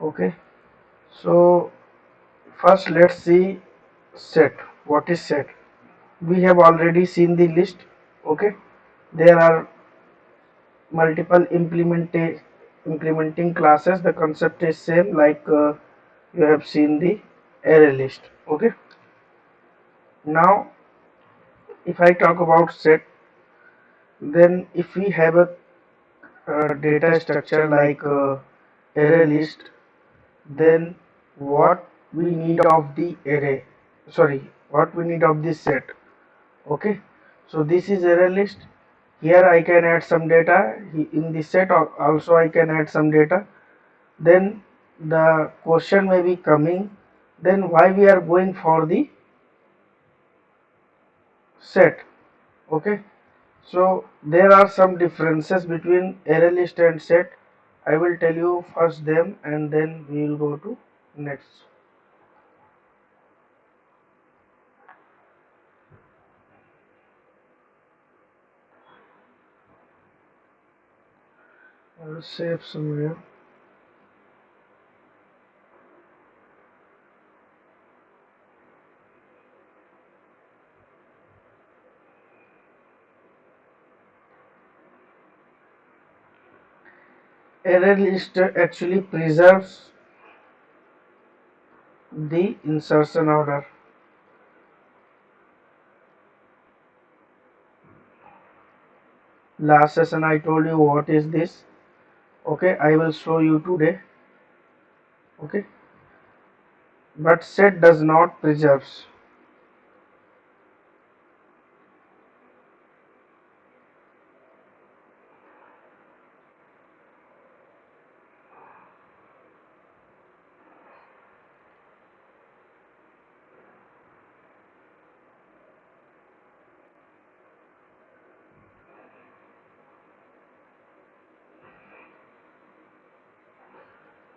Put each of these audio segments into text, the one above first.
Okay, so first let's see set. What is set? We have already seen the list. Okay, there are multiple implementing classes. The concept is same like you have seen the array list. Okay, now if I talk about set, then if we have a data structure like array list, then what we need of the array, sorry, what we need of this set. Okay, so this is array list. Here I can add some data. In this set also I can add some data. Then the question may be coming, then why we are going for the set. Okay, so there are some differences between array list and set. I will tell you first them and then we will go to next. I will save somewhere. Array list actually preserves the insertion order. Last session I told you what is this. Okay, I will show you today. Okay, but set does not preserves.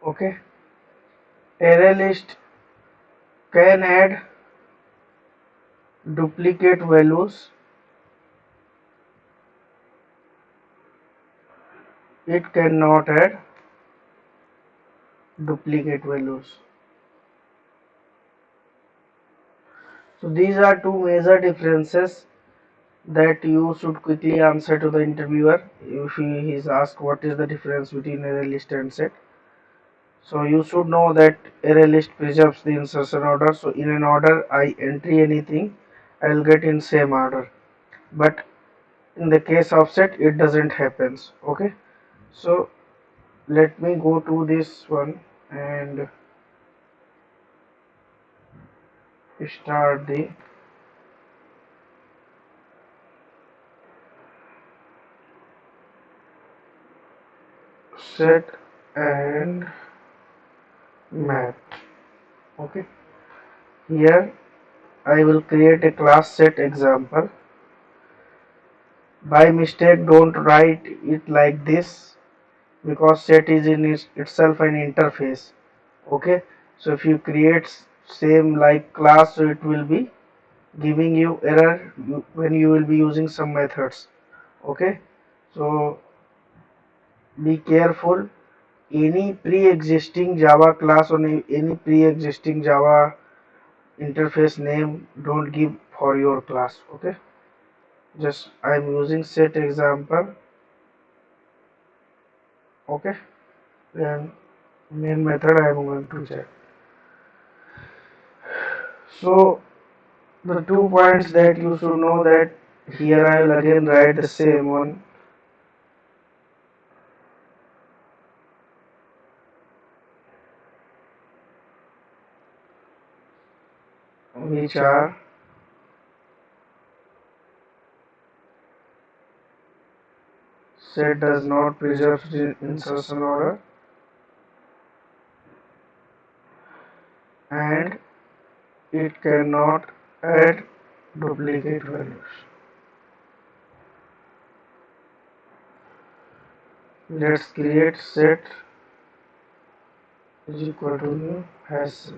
Okay, array list can add duplicate values. It cannot add duplicate values. So these are two major differences that you should quickly answer to the interviewer if he is asked what is the difference between array list and set. So you should know that array list preserves the insertion order. So in an order I entry anything, I will get in same order. But in the case of set, it doesn't happens. Okay. So let me go to this one and start the set and map. Okay. Here I will create a class set example. By mistake don't write it like this because set is in itself an interface. Okay, so if you create same like class, so it will be giving you error when you will be using some methods. Okay, so be careful. Any pre-existing Java class or any pre-existing Java interface name don't give for your class. Okay, just I'm using set example. Okay, and main method I am going to check. So the 2 points that you should know, that here I will again write the same one, which are set does not preserve the insertion order and it cannot add duplicate values. Let's create set is equal to new hash set.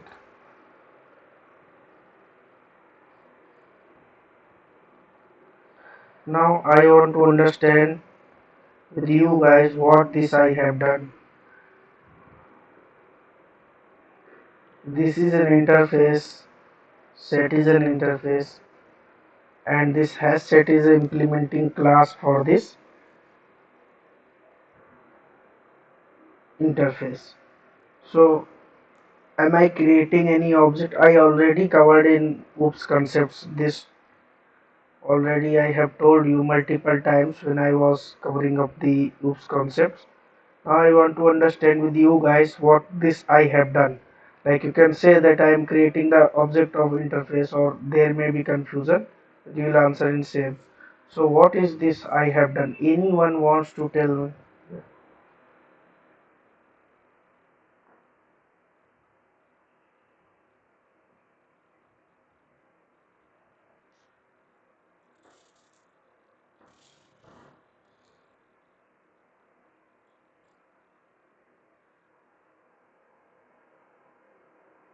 Now I want to understand with you guys what this I have done. this is an interface, set is an interface, and this has set is an implementing class for this interface. So am I creating any object? I already covered in OOPS concepts this already. I have told you multiple times when I was covering up the OOPS concepts. Now I want to understand with you guys what this I have done. Like you can say that I am creating the object of interface, or there may be confusion. You will answer in same. So what is this I have done? Anyone wants to tell me?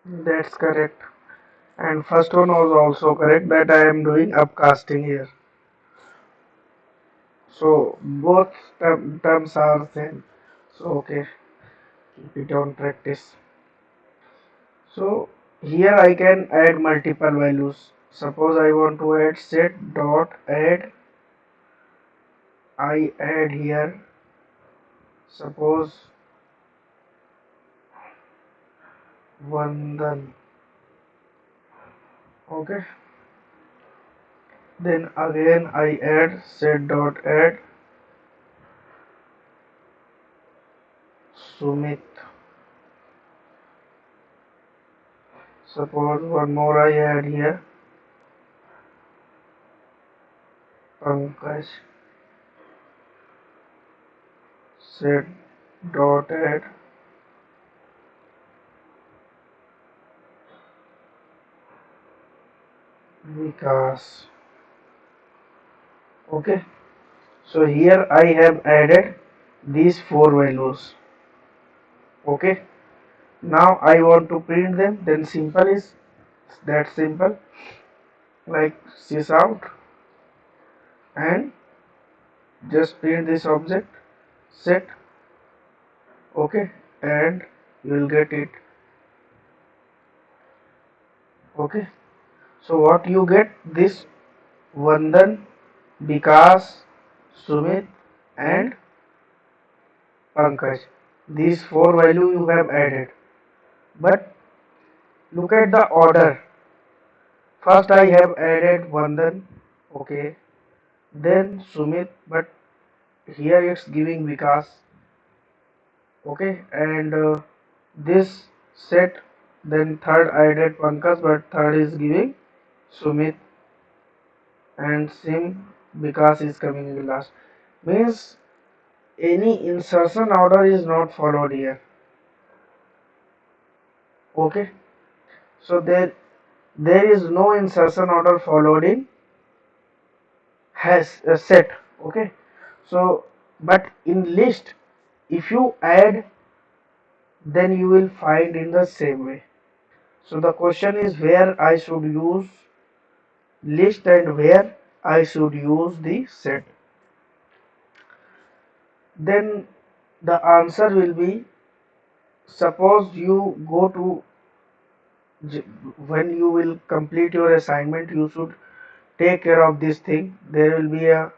That's correct. And first one was also correct that I am doing upcasting here. So both terms are same. So okay, keep it on practice. So here I can add multiple values. Suppose I want to add set dot add. I add here. Suppose Vandan. Okay. Then again I add set dot add Sumit. Suppose one more I add here Pankaj. Set dot add Vikas. Okay. So here I have added these four values. Okay. Now I want to print them. Then simple is that simple. Like sys out and just print this object set. Okay. And you will get it. Okay. So what you get this Vandan, Vikas, Sumit and Pankaj. These four value you have added. But look at the order. First I have added Vandan. Okay. Then Sumit. But here it's giving Vikas. Okay. And this set. Then third I added Pankaj. But third is giving Sumit. And Sim Vikas is coming in last. Means any insertion order is not followed here. Okay, so there is no insertion order followed in has a set. Okay, so but in list if you add then you will find in the same way. So the question is where I should use list and where I should use the set. Then the answer will be, suppose you go to when you will complete your assignment you should take care of this thing. There will be a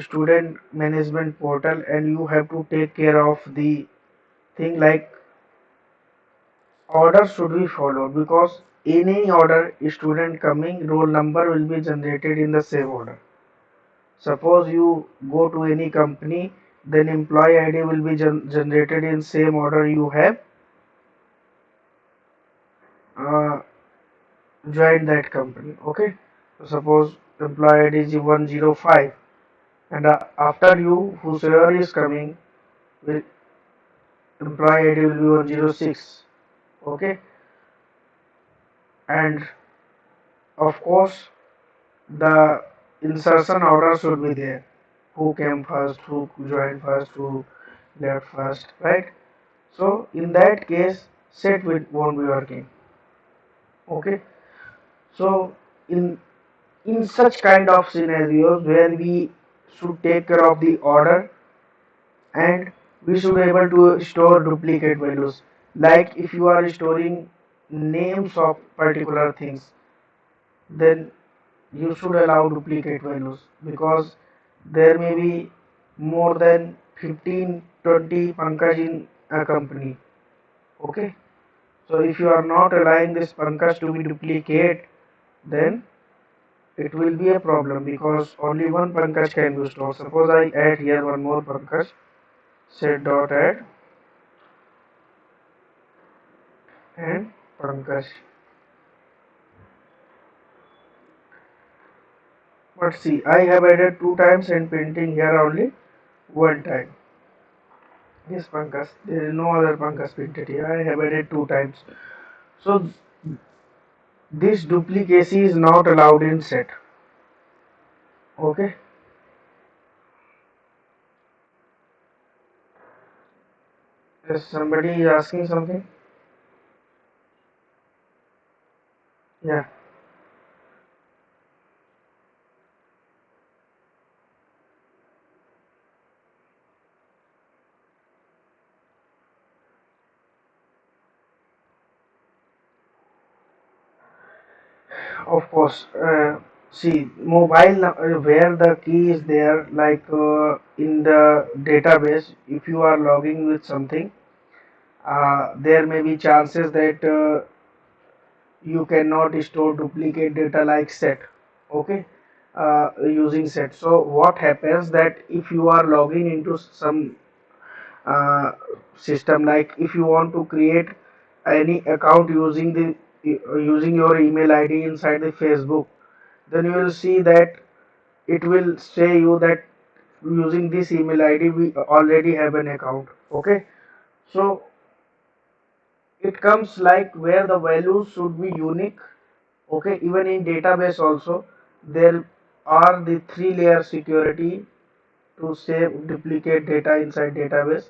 student management portal and you have to take care of the thing like order should be followed, because in any order student coming roll number will be generated in the same order. Suppose you go to any company, then employee id will be generated in same order you have uh, joined that company. Okay, so suppose employee id is 105 and after you whosoever is coming will employee id will be 106. Okay, and of course the insertion order should be there, who came first, who joined first, who left first, right? So in that case set won't be working. Okay, so in such kind of scenarios where we should take care of the order and we should be able to store duplicate values, Like if you are storing names of particular things, then you should allow duplicate values, because there may be more than 15, 20 Pankaj in a company. Okay, so if you are not allowing this Pankaj to be duplicate, then it will be a problem, because only one Pankaj can be stored. Suppose I add here one more Pankaj, set dot add and Pankaj. But see, I have added two times and printing here only one time. Yes, Pankaj. There is no other Pankaj printed here. I have added two times. So this duplicacy is not allowed in set. Okay. Is somebody asking something? Yeah. Of course. See, where the key is there, like in the database, if you are logging with something, there may be chances that you cannot store duplicate data like set. Okay, using set. So what happens that if you are logging into some uh, system, like if you want to create any account using the using your email ID inside the Facebook, then you will see that it will say you that using this email ID we already have an account. Okay, so it comes like where the values should be unique. Okay, even in database also there are the three layer security to save duplicate data inside database.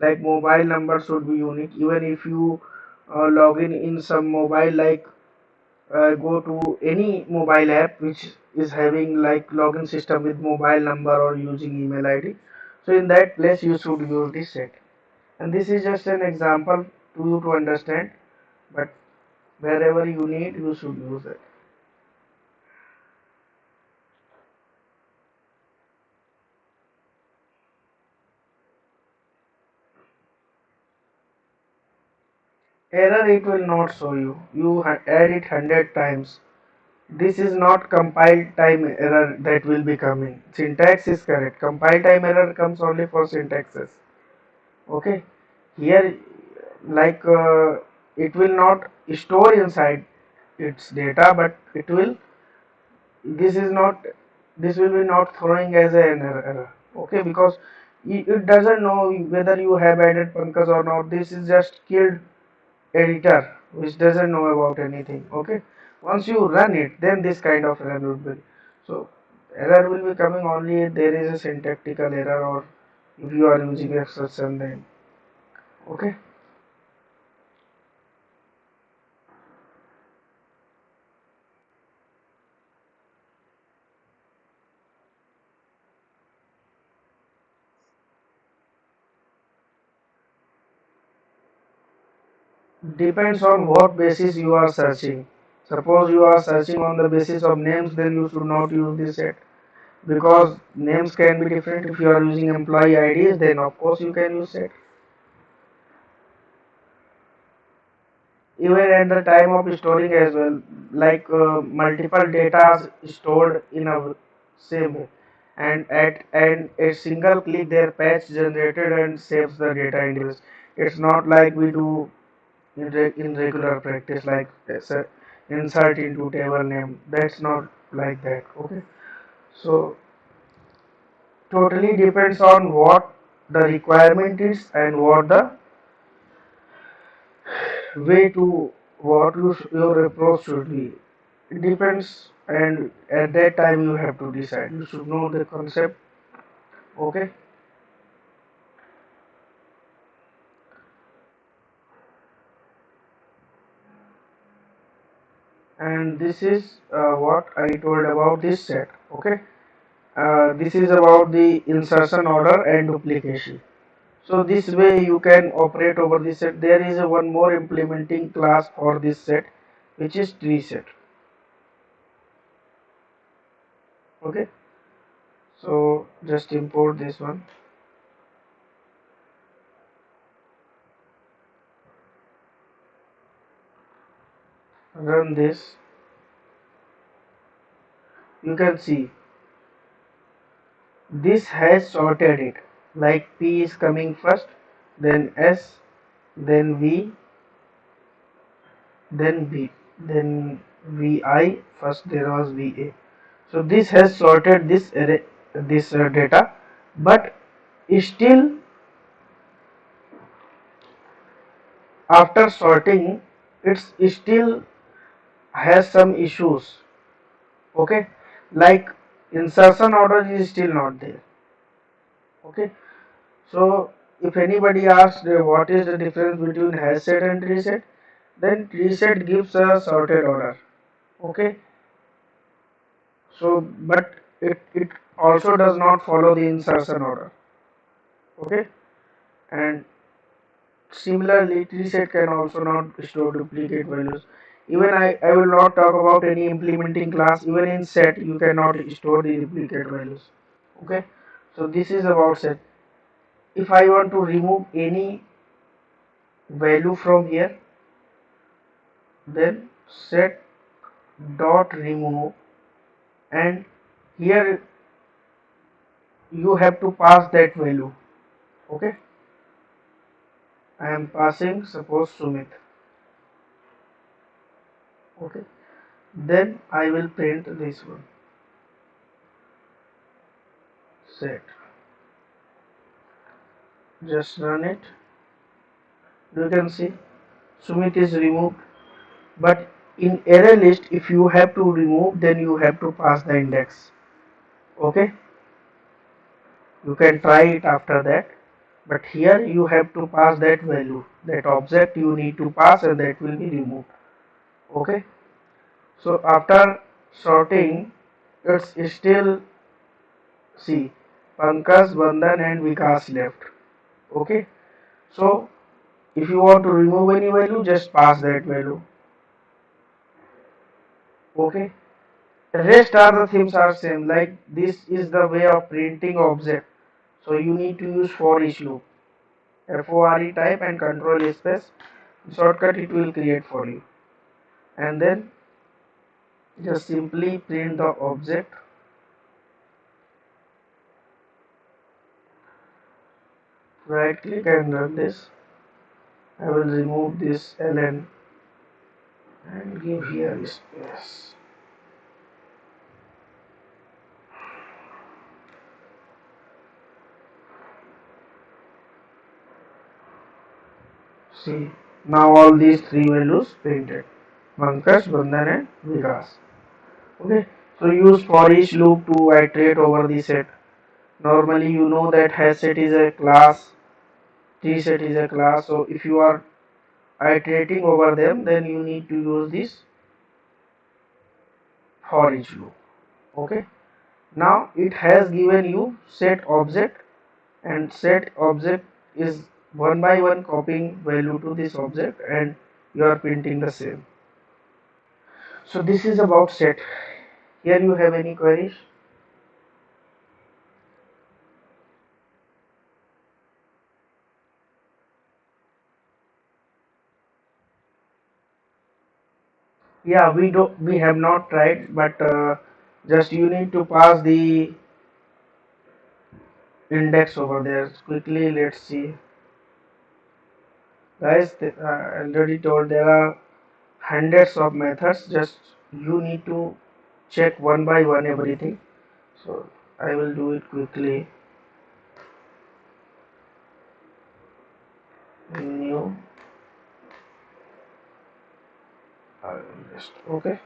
Like mobile number should be unique, even if you log in some mobile, like go to any mobile app which is having like login system with mobile number or using email ID, so in that place you should use this set. And this is just an example to you to understand, but wherever you need you should use it. Error it will not show you. You add it 100 times. This is not compile time error that will be coming. Syntax is correct. Compile time error comes only for syntaxes. Okay. Here, like it will not store inside its data, but it will. This is not. This will be not throwing as an error. Okay, because it doesn't know whether you have added Pankaj or not. This is just killed editor which doesn't know about anything. Okay, once you run it, then this kind of error will be. So error will be coming only if there is a syntactical error, or if you are using exception, then okay. Depends on what basis you are searching. Suppose you are searching on the basis of names, then you should not use this set, because names can be different. If you are using employee IDs, then of course you can use set. Even at the time of storing as well, like multiple data stored in a same way, and a single click their patch generated and saves the data individuals. It's not like we do in regular practice, like insert into table name. That's not like that. Okay, so totally depends on what the requirement is and what the way to what your approach should be. It depends, and at that time you have to decide. You should know the concept. Okay, and this is what I told about this set. Okay, this is about the insertion order and duplication. So this way you can operate over this set. There is a one more implementing class for this set, which is tree set. Okay, so just import this one, run this. You can see this has sorted it, like P is coming first, then S, then V, then V, then VI, first there was VA. So this has sorted this array, this data, but still after sorting it's still has some issues. Okay, like insertion order is still not there. Okay, so if anybody asks what is the difference between hash set and tree set, then tree set gives a sorted order. Okay, so but it also does not follow the insertion order. Okay, and similarly tree set can also not store duplicate values. Even I will not talk about any implementing class. Even in set you cannot store the duplicate values. Okay, so this is about set. If I want to remove any value from here, then set dot remove, and here you have to pass that value. Okay, I am passing suppose Sumit. Okay, then I will print this one, set, just run it. You can see Sumit is removed, but in array list if you have to remove, then you have to pass the index. Okay, you can try it after that, but here you have to pass that value, that object you need to pass, and that will be removed. Okay, so after sorting it's still, see, Pankaj, Bandhan and Vikas left. Okay, so if you want to remove any value, just pass that value. Okay, rest are the themes are same, like this is the way of printing object. So you need to use for each loop, FORE type and control space, shortcut it will create for you, and then just simply print the object. Right click and run this. I will remove this ln and give here space. See, now all these three values printed, Pankaj, Bandhan and Vikas. Okay, so use for each loop to iterate over the set. Normally you know that hash set is a class, tree set is a class, so if you are iterating over them, then you need to use this for each loop. Okay, now it has given you set object, and set object is one by one copying value to this object, and you are printing the same. So this is about set. Here you have any queries? Yeah, we have not tried, but just you need to pass the index over there quickly. Let's see, guys. I already told there are hundreds of methods. Just you need to check one by one everything. So I will do it quickly. New, I will just okay,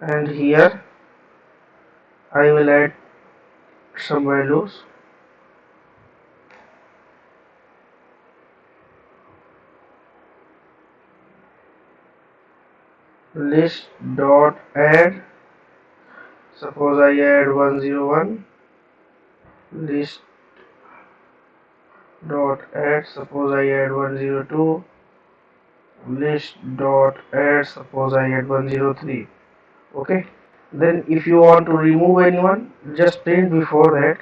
and here I will add some values. List dot add. Suppose I add 101. List dot add, suppose I add 102, list dot add, suppose I add 103. Okay, then if you want to remove anyone, just print before that.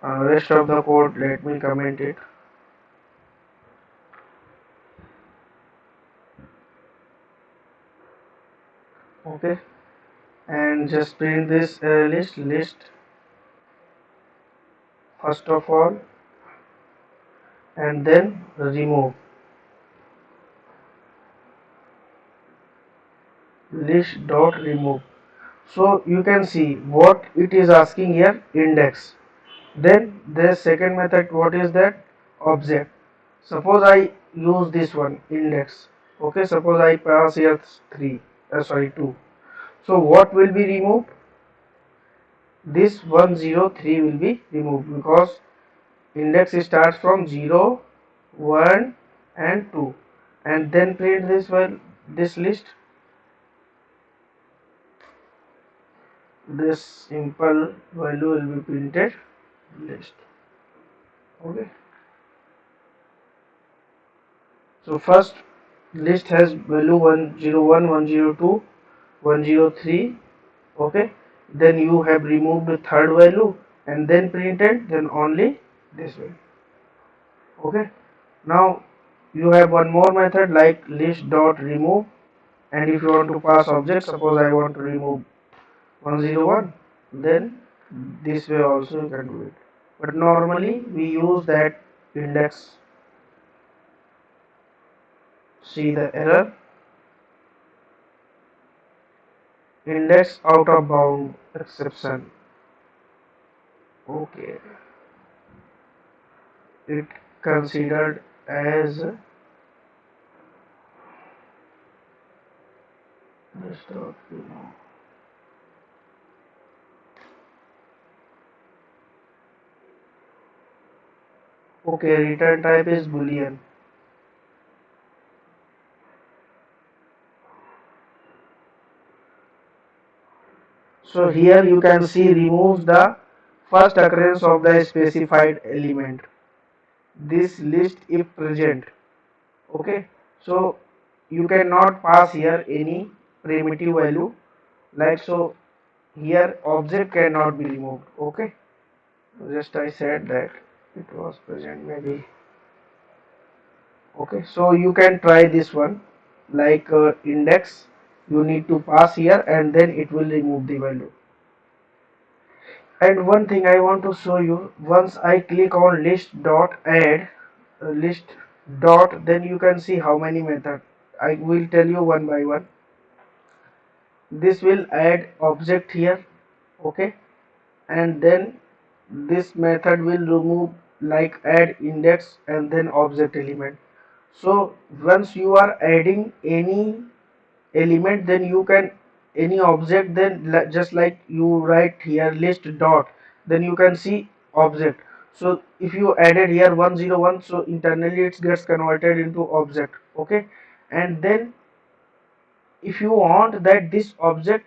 Rest of the code, let me comment it. Okay, and just print this list first of all, and then remove list dot remove. So you can see what it is asking here, index. Then the second method, what is that? Object. Suppose I use this one, index. Okay, suppose I pass here 3, sorry 2. So what will be removed? This 103 will be removed because index starts from 0, 1 and 2. And then print this one, this list. This simple value will be printed list. Okay, so first list has value 101, 102, 103. Okay, then you have removed the third value and then printed, then only this way. Okay, now you have one more method like list dot remove, and if you want to pass object, suppose I want to remove 101, then this way also you can do it, but normally we use that index. See the error, index out of bound exception. Okay, it considered as desktop, okay, return type is boolean. So here you can see removes the first occurrence of the specified element, this list if present. Okay, so you cannot pass here any primitive value, like so here object cannot be removed. Okay, just I said that it was present maybe. Okay, so you can try this one, like index you need to pass here and then it will remove the value. And one thing I want to show you, once I click on list dot add, list dot, then you can see how many methods. I will tell you one by one. This will add object here. Okay, and then this method will remove like add index and then object element. So once you are adding any element, then you can any object, then just like you write here list dot, then you can see object. So if you added here 101, so internally it gets converted into object. Okay, and then if you want that this object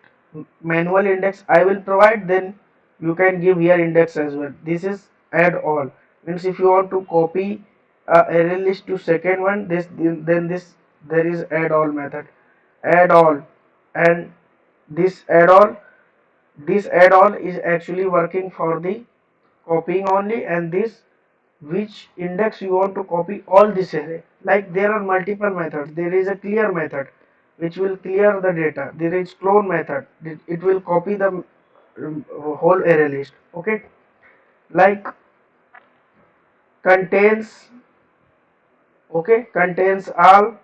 manual index I will provide, then you can give here index as well. This is add all, means if you want to copy array list to second one, this then this there is add all method, add all. And this add all, this add all is actually working for the copying only, and this which index you want to copy all this array. Like there are multiple methods, there is a clear method which will clear the data, there is clone method, it will copy the whole array list. Okay, like contains, okay, contains all,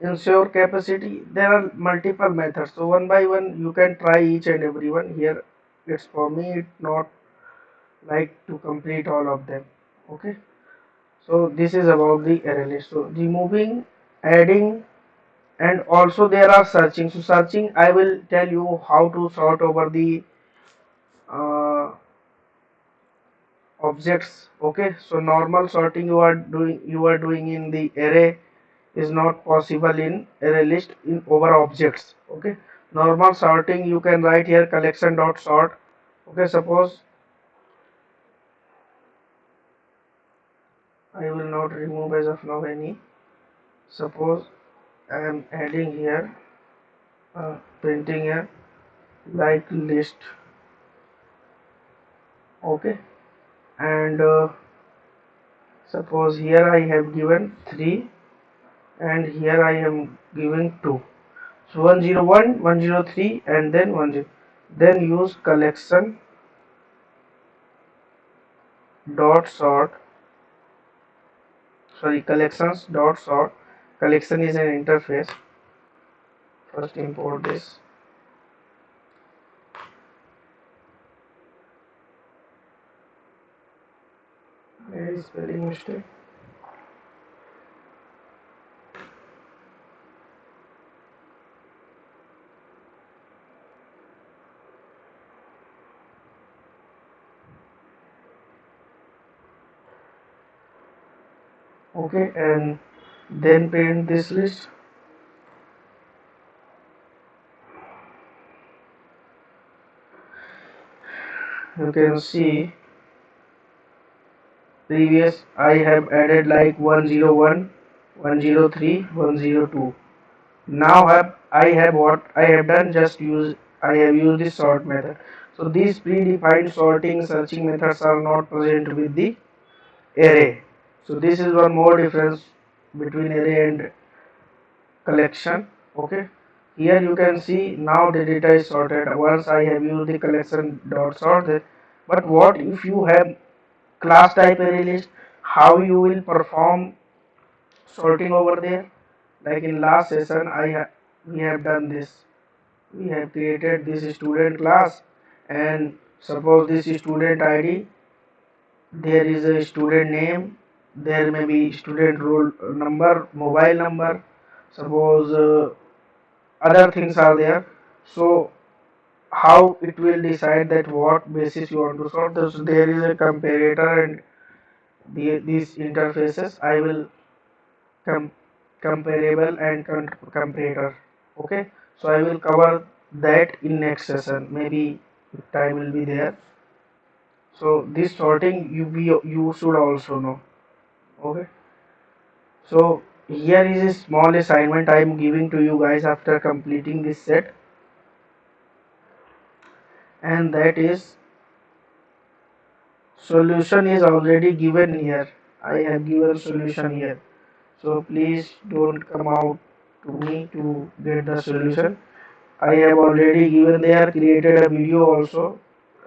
ensure capacity, there are multiple methods, so one by one you can try each and every one. Here it's for me, it not like to complete all of them. Okay, so this is about the array list. So removing, adding, and also there are searching. So searching I will tell you how to sort over the uh, objects. Okay, so normal sorting you are doing in the array is not possible in array list in over objects. Okay, normal sorting you can write here collection dot sort. Okay, suppose I will not remove as of now any. Suppose I am adding here, printing here like list. Okay, and suppose here I have given 3 and here I am giving 2. So 101, 103 and then 10. Then use collection dot sort, sorry, collections dot sort. Collection is an interface. First import this. There is spelling mistake. Okay, and then print this list. You can see previous I have added like 101, 103, 102. Now I have what I have done, just use I have used the sort method. So these predefined sorting searching methods are not present with the array. So this is one more difference between array and collection. Okay, here you can see now the data is sorted once I have used the collection dot sort. But what if you have class type array list? How you will perform sorting over there? Like in last session we have done this. We have created this student class, and suppose this student id, there is a student name, there may be student roll number, mobile number, suppose other things are there. So how it will decide that what basis you want to sort this? There is a comparator and these interfaces I will com comparable and comparator. Okay, so I will cover that in next session, maybe time will be there. So this sorting you should also know. Okay, so here is a small assignment I am giving to you guys after completing this set, and that is solution is already given here. I have given solution here, so please don't come out to me to get the solution. I have already given there, created a video also,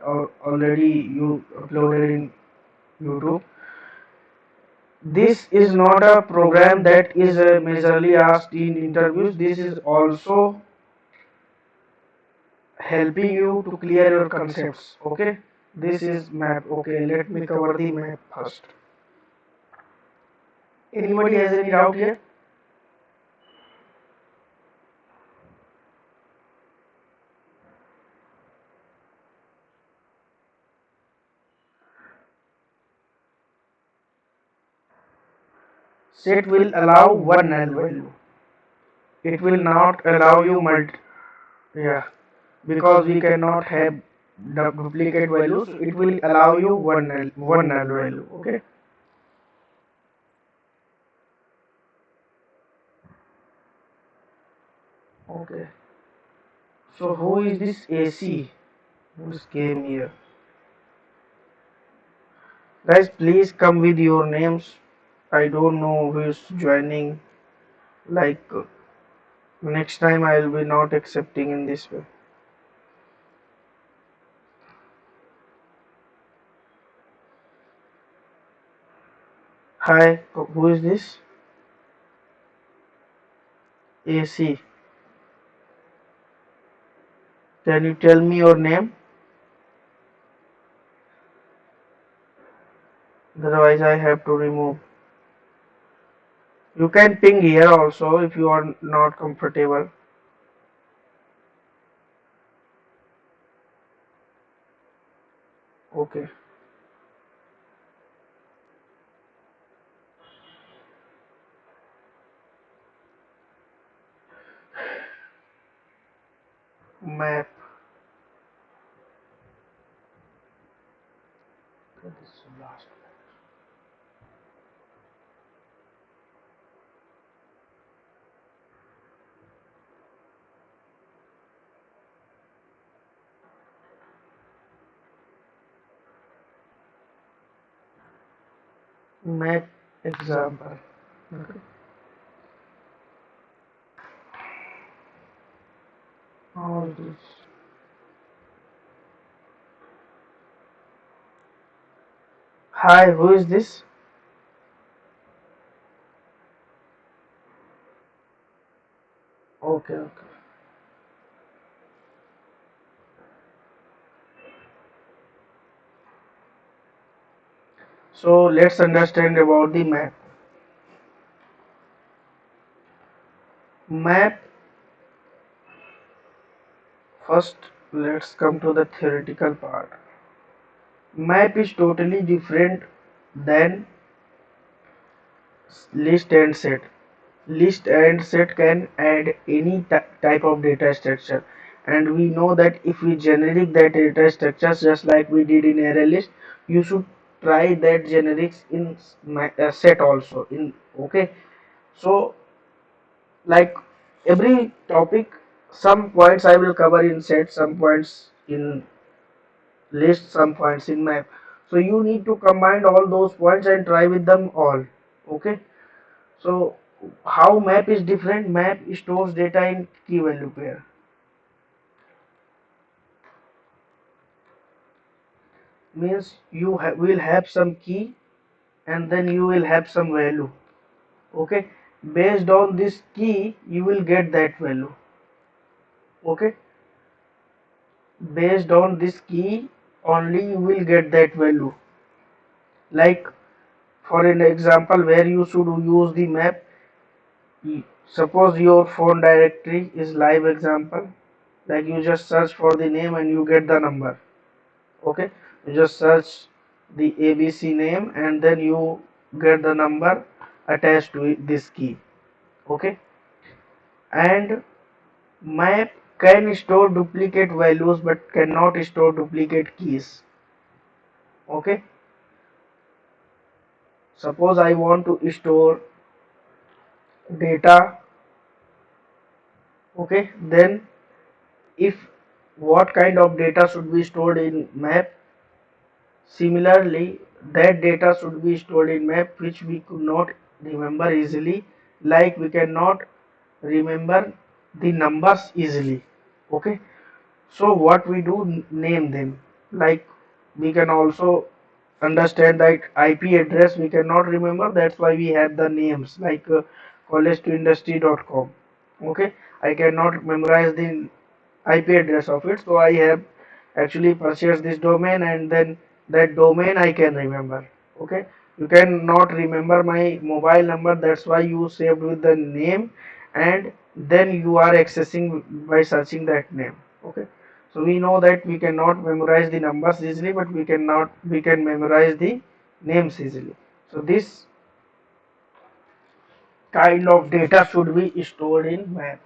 already you uploaded in YouTube. This is not a program that is majorly asked in interviews. This is also helping you to clear your concepts. Okay, this is map. Okay, let me cover the map first. Anybody has any doubt here? Set will allow one null value. It will not allow you multi. Yeah, because we cannot have duplicate values. It will allow you one null value. Okay. Okay. So who is this AC? Who came here? Guys, please come with your names. I don't know who is joining. Like next time I will be not accepting in this way. Hi, who is this? AC. Can you tell me your name? Otherwise I have to remove. You can ping here also if you are not comfortable. Okay. Map. This is last. map example. Okay. All this. Hi, who is this? Okay, okay. So let's understand about the map. Map, first let's come to the theoretical part. Map is totally different than list and set. List and set can add any type of data structure, and we know that if we generic that data structures just like we did in array list, you should try that generics in set also in. Okay, so like every topic, some points I will cover in set, some points in list, some points in map. So you need to combine all those points and try with them all. Okay, so how map is different? Map stores data in key value pair. Means you will have some key and then you will have some value. Okay, based on this key you will get that value. Okay, based on this key only you will get that value. Like for an example where you should use the map, suppose your phone directory is live example, like you just search for the name and you get the number. Okay, you just search the ABC name and then you get the number attached to this key. Okay, and map can store duplicate values but cannot store duplicate keys. Okay, suppose I want to store data. Okay, then if what kind of data should be stored in map, similarly that data should be stored in map which we could not remember easily, like we cannot remember the numbers easily. Okay, so what we do, name them. Like we can also understand that IP address we cannot remember, that's why we have the names like college2industry.com. Okay, I cannot memorize the IP address of it, so I have actually purchased this domain and then that domain I can remember. Okay, you cannot remember my mobile number, that's why you saved with the name and then you are accessing by searching that name. Okay, so we know that we cannot memorize the numbers easily, but we can memorize the names easily. So this kind of data should be stored in map.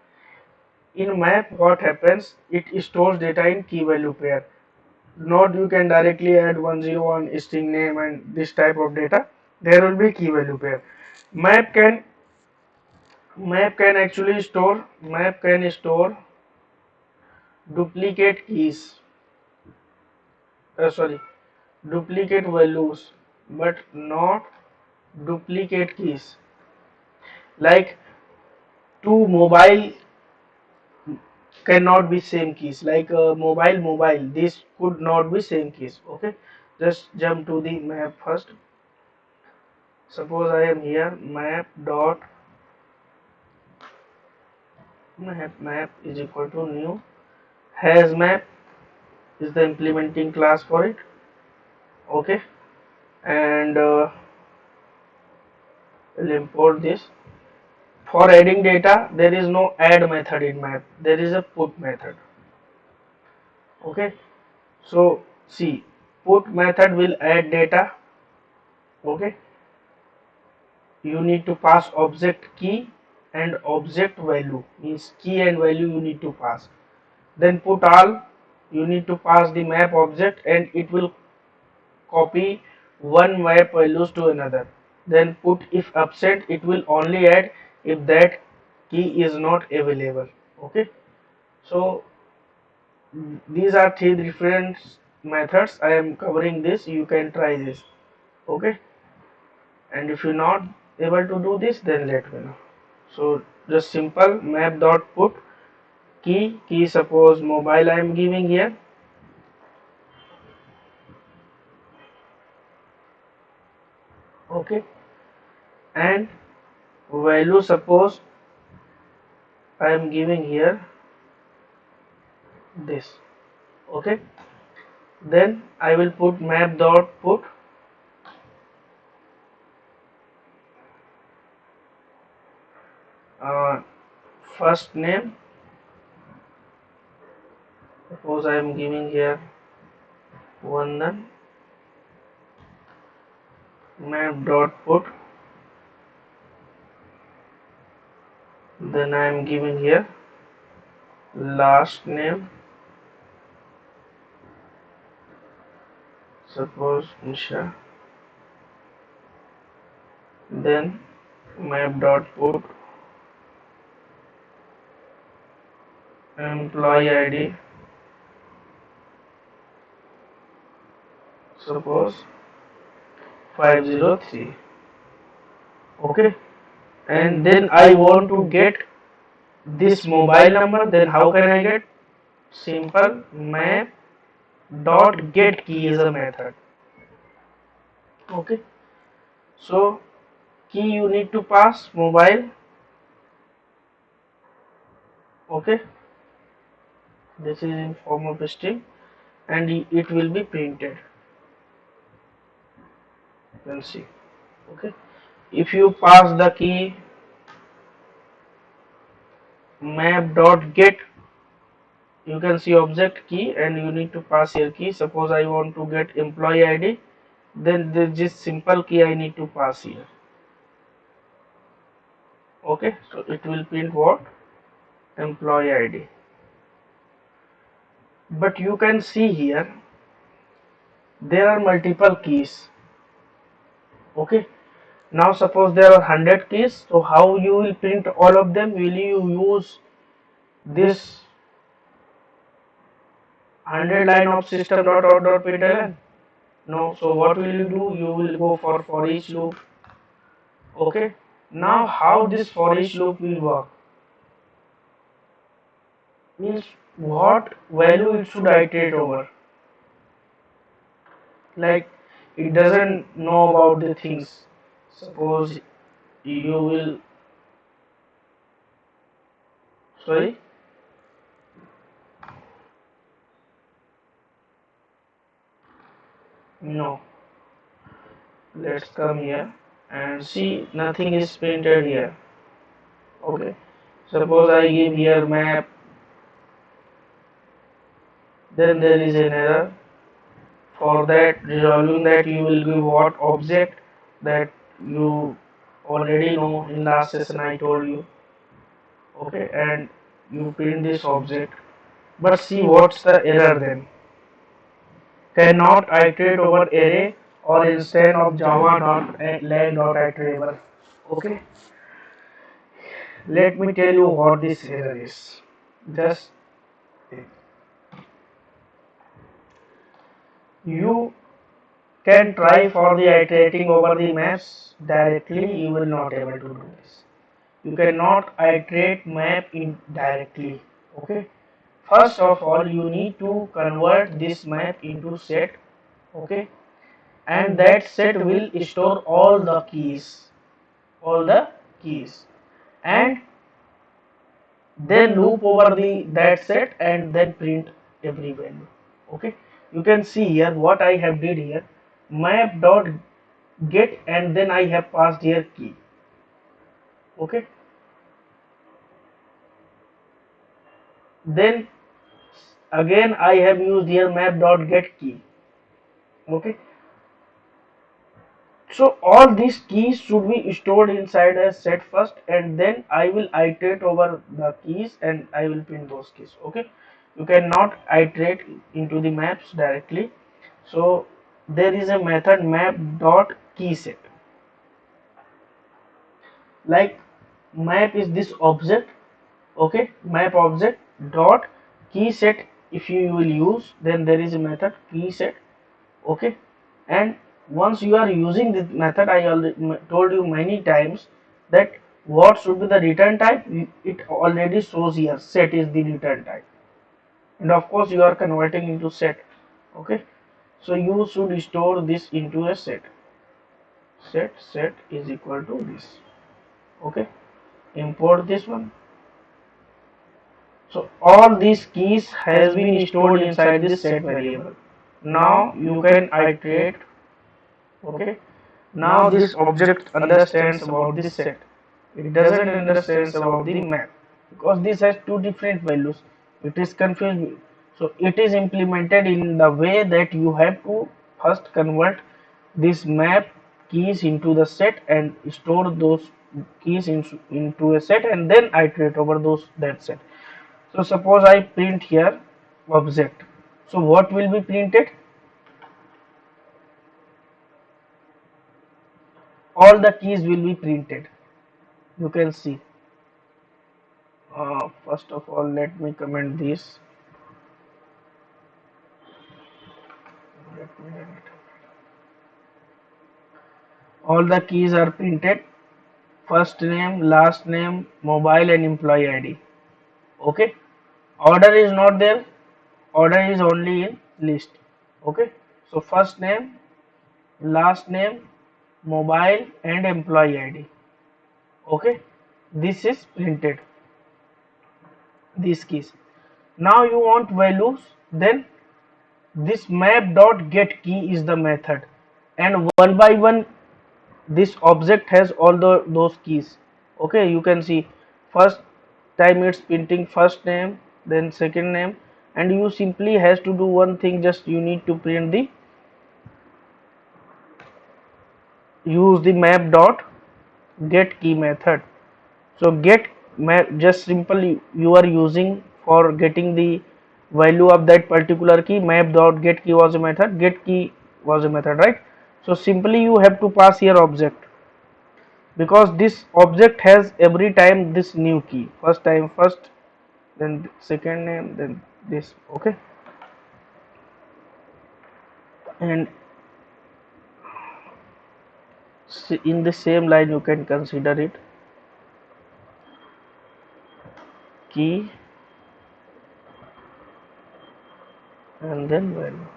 In map what happens, it stores data in key value pair. Not you can directly add 101 string name and this type of data, there will be key value pair. Map can actually store duplicate keys, sorry, duplicate values, but not duplicate keys. Like two mobile cannot be same keys, like mobile, this could not be same keys. Okay, just jump to the map first. Suppose I am here, map is equal to new has map is the implementing class for it. Okay, and we'll import this. For adding data there is no add method in map, there is a put method. Okay, so see, put method will add data. Okay, you need to pass object key and object value, means key and value you need to pass. Then put all, you need to pass the map object and it will copy one map values to another. Then put if absent, it will only add if that key is not available. Okay, so these are three different methods I am covering this, you can try this. Okay, and if you're not able to do this, then let me know. So just simple map dot put key suppose mobile I am giving here. Okay, and value suppose I am giving here this. Okay, then I will put map dot put uh, first name, suppose I am giving here Vandan. Map dot put, then I am giving here last name, suppose Nisha. Then map dot put employee ID, suppose 503. Okay, and then I want to get this mobile number. Then how can I get? Simple map dot get key is a method. Okay, so key you need to pass mobile. Okay, this is in form of a string and it will be printed. You can see. Okay, if you pass the key map dot get, you can see object key and you need to pass here key. Suppose I want to get employee ID, then this simple key I need to pass here. Okay, so it will print what? Employee ID. But you can see here there are multiple keys. Okay, now suppose there are 100 keys, so how you will print all of them? Will you use this 100 line of system.out.println? No, so what will you do? You will go for each loop. Okay, now how this for each loop will work? Means what value it should iterate over. Like it doesn't know about the things. Suppose you will, sorry, no, let's come here and see nothing is printed here. Okay, suppose I give here map, then there is an error. For that, resolving that, you will give what object that you already know in last session I told you. Okay, and you print this object, but see what's the error then. Cannot iterate over array or instead of java.lag.iterable. Okay, let me tell you what this error is. Just you can try for the iterating over the maps directly, you will not able to do this. You cannot iterate map in directly. Okay, first of all you need to convert this map into set. Okay, and that set will store all the keys, and then loop over the that set and then print every value. Okay, you can see here what I have did here, map dot get, and then I have passed here key. Okay, then again I have used here map dot get key. Okay, so all these keys should be stored inside a set first, and then I will iterate over the keys and I will print those keys. Okay, you cannot iterate into the maps directly. So there is a method map dot key set. Like map is this object. Okay, map object dot key set. If you will use, then there is a method key set. Okay, and once you are using this method, I already told you many times that what should be the return type. It already shows here set is the return type, and of course you are converting into set. Okay, so you should store this into a set. Set is equal to this. Okay, import this one. So all these keys has been stored inside this set variable. Now you can iterate. Okay, now this object understands about this set. It doesn't understand about the map because this has two different values. It is confused. So it is implemented in the way that you have to first convert this map keys into the set and store those keys into a set and then iterate over those that set. So suppose I print here object. So what will be printed? All the keys will be printed. You can see. First of all, let me comment this. Let me run it. All the keys are printed. First name, last name, mobile and employee ID. Okay. Order is not there. Order is only in list. Okay. So first name, last name, mobile and employee ID. Okay. This is printed. These keys. Now you want values, then this map dot get key is the method, and one by one this object has all those keys. Okay, you can see first time it's printing first name, then second name, and you simply has to do one thing, just you need to print the use the map dot get key method. So get map, just simply you are using for getting the value of that particular key. Map dot get key was a method, get key was a method, right? So simply you have to pass here object, because this object has every time this new key, first time first, then second name, then this. Okay, and in the same line you can consider it key and then value.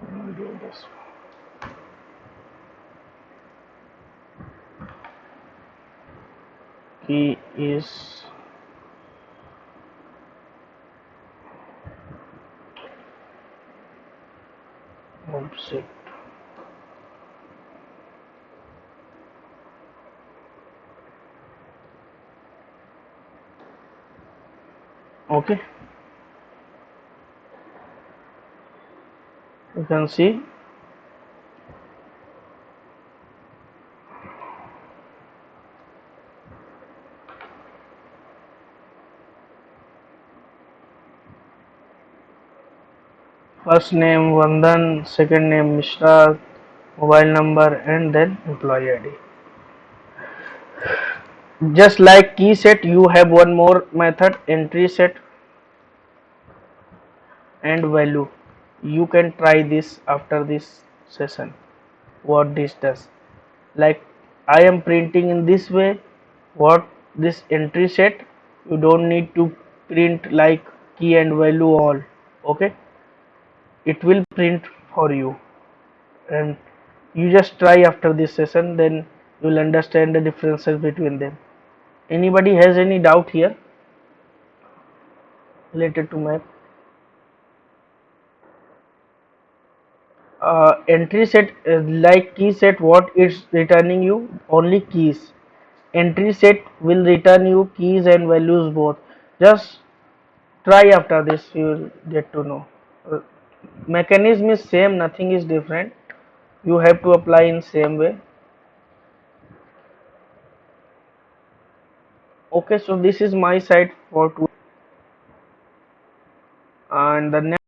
I'll do this. Key is object. Okay, you can see first name Vandan, second name Mishra, mobile number, and then employee ID. Just like key set, you have one more method, entry set and value. You can try this after this session. What this does, like I am printing in this way. What this entry set, you don't need to print like key and value all. Okay, it will print for you, and you just try after this session, then you will understand the differences between them. Anybody has any doubt here related to map? Entry set, like key set, what it's returning you only keys. Entry set will return you keys and values both. Just try after this, you will get to know. Uh, Mechanism is same, nothing is different. You have to apply in same way. Okay, so this is my side for today, and the next